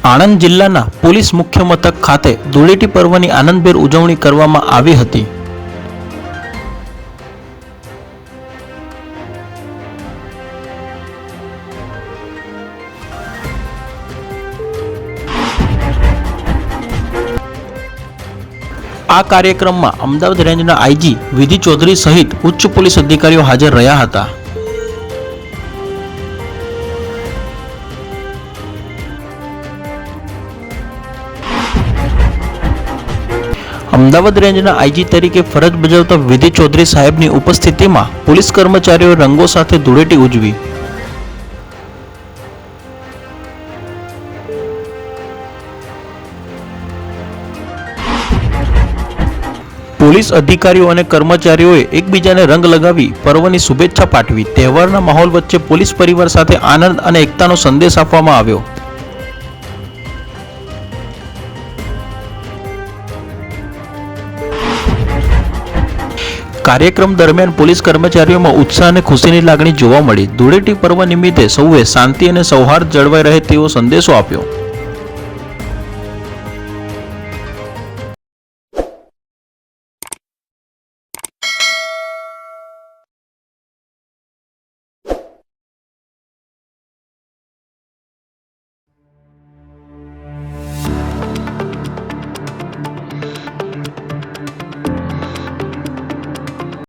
આણંદ જિલ્લાના પોલીસ મુખ્ય મથક ખાતે ધૂળેટી પર્વની આનંદભેર ઉજવણી કરવામાં આવી હતી। આ કાર્યક્રમમાં અમદાવાદ રેન્જના આઈજી વિધિ ચૌધરી સહિત ઉચ્ચ પોલીસ અધિકારીઓ હાજર રહ્યા હતા। અમદાવાદ રેન્જના આઈજી તરીકે ફરજ બજાવતા વિધિ ચૌધરી સાહેબની ઉપસ્થિતિમાં પોલીસ કર્મચારીઓએ રંગો સાથે ધૂળેટી ઉજવી। પોલીસ અધિકારીઓ અને કર્મચારીઓએ એકબીજાને રંગ લગાવી પર્વની શુભેચ્છા પાઠવી। તહેવારના માહોલ વચ્ચે પોલીસ પરિવાર સાથે આનંદ અને એકતાનો સંદેશ આપવામાં આવ્યો। કાર્યક્રમ દરમિયાન પોલીસ કર્મચારીઓમાં ઉત્સાહ અને ખુશીની લાગણી જોવા મળી। ધૂળેટી પર્વ નિમિત્તે સૌએ શાંતિ અને સૌહાર્દ જળવાઈ રહે તેવો સંદેશો આપ્યો।